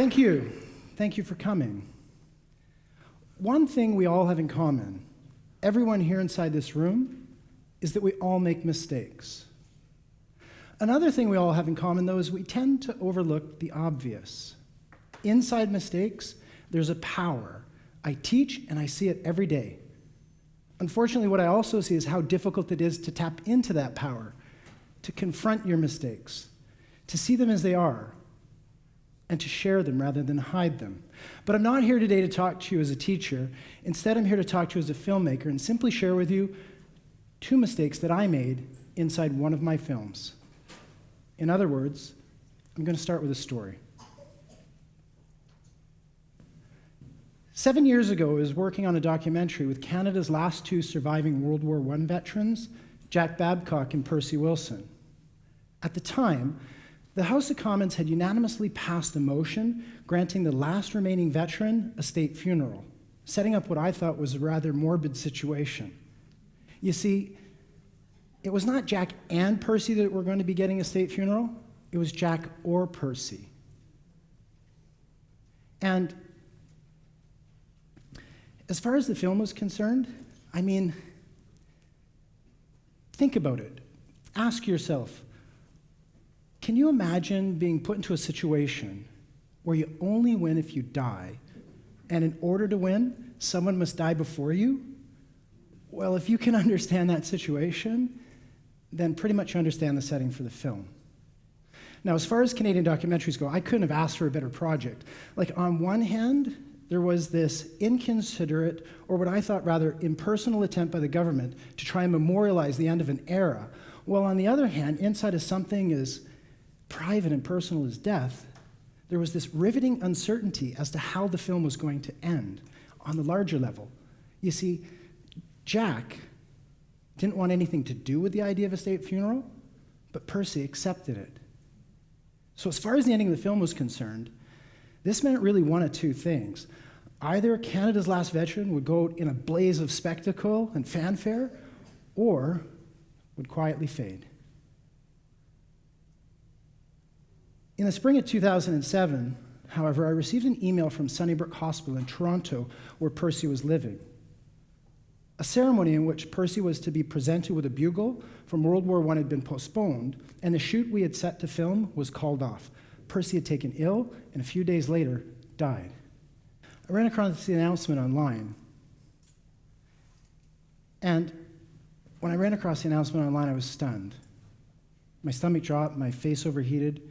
Thank you. Thank you for coming. One thing we all have in common, everyone here inside this room, is that we all make mistakes. Another thing we all have in common, though, is we tend to overlook the obvious. Inside mistakes, there's a power. I teach and I see it every day. Unfortunately, what I also see is how difficult it is to tap into that power, to confront your mistakes, to see them as they are, and to share them rather than hide them. But I'm not here today to talk to you as a teacher. Instead, I'm here to talk to you as a filmmaker and simply share with you 2 mistakes that I made inside one of my films. In other words, I'm going to start with a story. 7 years ago, I was working on a documentary with Canada's last 2 surviving World War I veterans, Jack Babcock and Percy Wilson. At the time, the House of Commons had unanimously passed a motion granting the last remaining veteran a state funeral, setting up what I thought was a rather morbid situation. You see, it was not Jack and Percy that were going to be getting a state funeral, it was Jack or Percy. And as far as the film was concerned, think about it. Ask yourself, can you imagine being put into a situation where you only win if you die, and in order to win, someone must die before you? Well, if you can understand that situation, then pretty much you understand the setting for the film. Now, as far as Canadian documentaries go, I couldn't have asked for a better project. Like, on one hand, there was this inconsiderate, or what I thought rather impersonal attempt by the government to try and memorialize the end of an era. While on the other hand, inside of something as private and personal as death, there was this riveting uncertainty as to how the film was going to end on the larger level. You see, Jack didn't want anything to do with the idea of a state funeral, but Percy accepted it. So as far as the ending of the film was concerned, this meant really one of 2 things. Either Canada's last veteran would go out in a blaze of spectacle and fanfare, or would quietly fade. In the spring of 2007, however, I received an email from Sunnybrook Hospital in Toronto, where Percy was living. A ceremony in which Percy was to be presented with a bugle from World War I had been postponed, and the shoot we had set to film was called off. Percy had taken ill, and a few days later, died. I ran across the announcement online. And when I ran across the announcement online, I was stunned. My stomach dropped, my face overheated,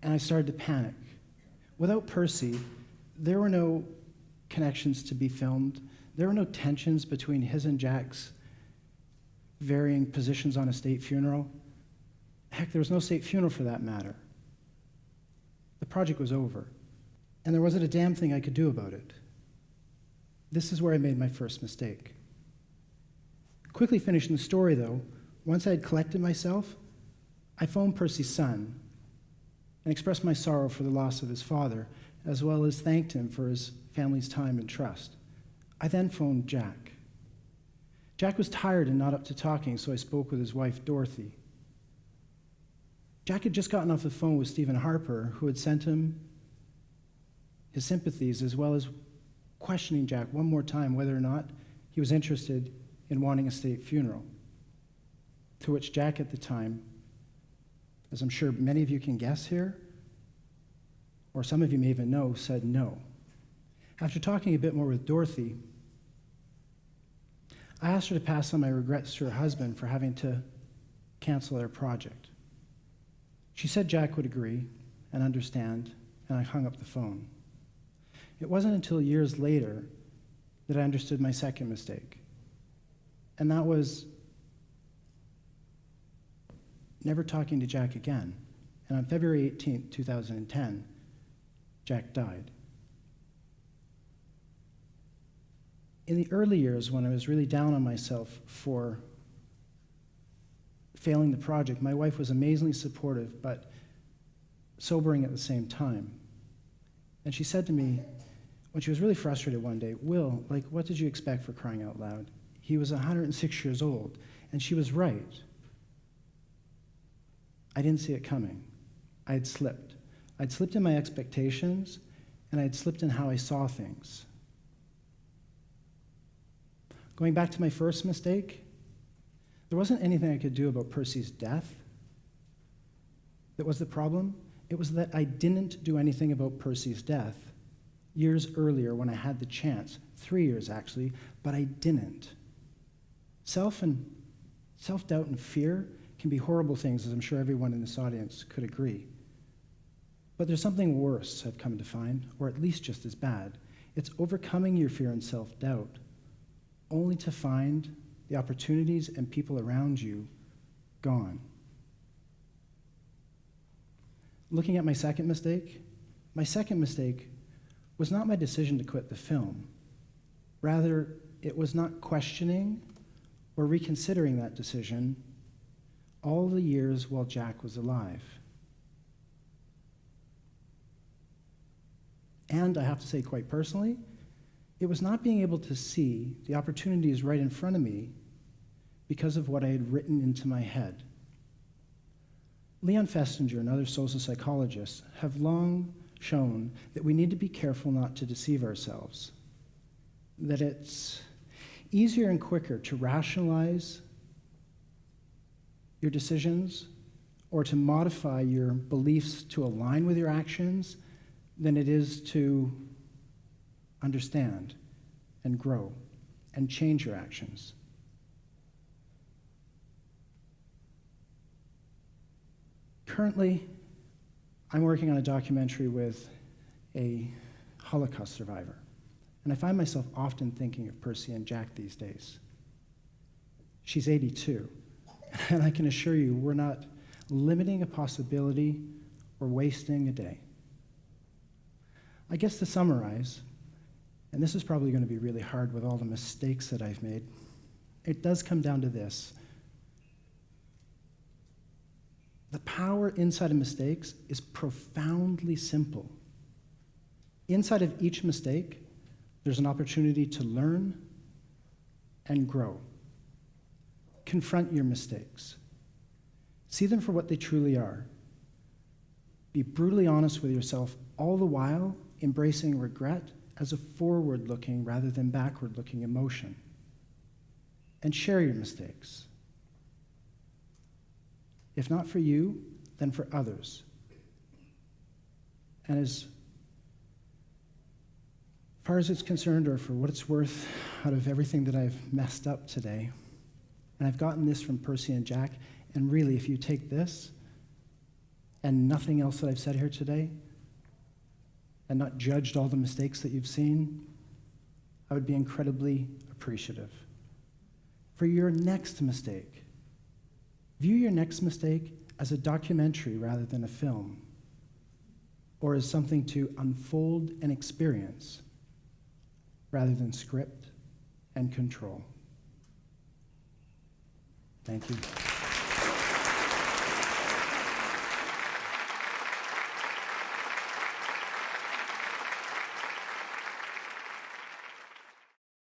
and I started to panic. Without Percy, there were no connections to be filmed. There were no tensions between his and Jack's varying positions on a state funeral. Heck, there was no state funeral for that matter. The project was over, and there wasn't a damn thing I could do about it. This is where I made my first mistake. Quickly finishing the story, though, once I had collected myself, I phoned Percy's son and expressed my sorrow for the loss of his father, as well as thanked him for his family's time and trust. I then phoned Jack. Jack was tired and not up to talking, so I spoke with his wife, Dorothy. Jack had just gotten off the phone with Stephen Harper, who had sent him his sympathies, as well as questioning Jack one more time whether or not he was interested in wanting a state funeral. To which Jack at the time, as I'm sure many of you can guess here, or some of you may even know, said no. After talking a bit more with Dorothy, I asked her to pass on my regrets to her husband for having to cancel their project. She said Jack would agree and understand, and I hung up the phone. It wasn't until years later that I understood my second mistake, and that was never talking to Jack again. And on February 18th, 2010, Jack died. In the early years, when I was really down on myself for failing the project, my wife was amazingly supportive, but sobering at the same time. And she said to me, when she was really frustrated one day, "Will, what did you expect, for crying out loud? He was 106 years old." And she was right. I didn't see it coming. I had slipped. I'd slipped in my expectations, and I'd slipped in how I saw things. Going back to my first mistake, there wasn't anything I could do about Percy's death that was the problem. It was that I didn't do anything about Percy's death years earlier when I had the chance, 3 years actually, but I didn't. Self-doubt and fear can be horrible things, as I'm sure everyone in this audience could agree. But there's something worse I've come to find, or at least just as bad. It's overcoming your fear and self-doubt, only to find the opportunities and people around you gone. Looking at my second mistake was not my decision to quit the film. Rather, it was not questioning or reconsidering that decision all the years while Jack was alive. And I have to say quite personally, it was not being able to see the opportunities right in front of me because of what I had written into my head. Leon Festinger and other social psychologists have long shown that we need to be careful not to deceive ourselves, that it's easier and quicker to rationalize your decisions or to modify your beliefs to align with your actions than it is to understand and grow and change your actions. Currently, I'm working on a documentary with a Holocaust survivor, and I find myself often thinking of Percy and Jack these days. She's 82, and I can assure you we're not limiting a possibility or wasting a day. I guess to summarize, and this is probably going to be really hard with all the mistakes that I've made, it does come down to this. The power inside of mistakes is profoundly simple. Inside of each mistake, there's an opportunity to learn and grow. Confront your mistakes. See them for what they truly are. Be brutally honest with yourself, all the while embracing regret as a forward-looking rather than backward-looking emotion. And share your mistakes. If not for you, then for others. And as far as it's concerned, or for what it's worth, out of everything that I've messed up today, and I've gotten this from Percy and Jack, and really, if you take this and nothing else that I've said here today, and not judged all the mistakes that you've seen, I would be incredibly appreciative. For your next mistake, view your next mistake as a documentary rather than a film, or as something to unfold and experience rather than script and control. Thank you.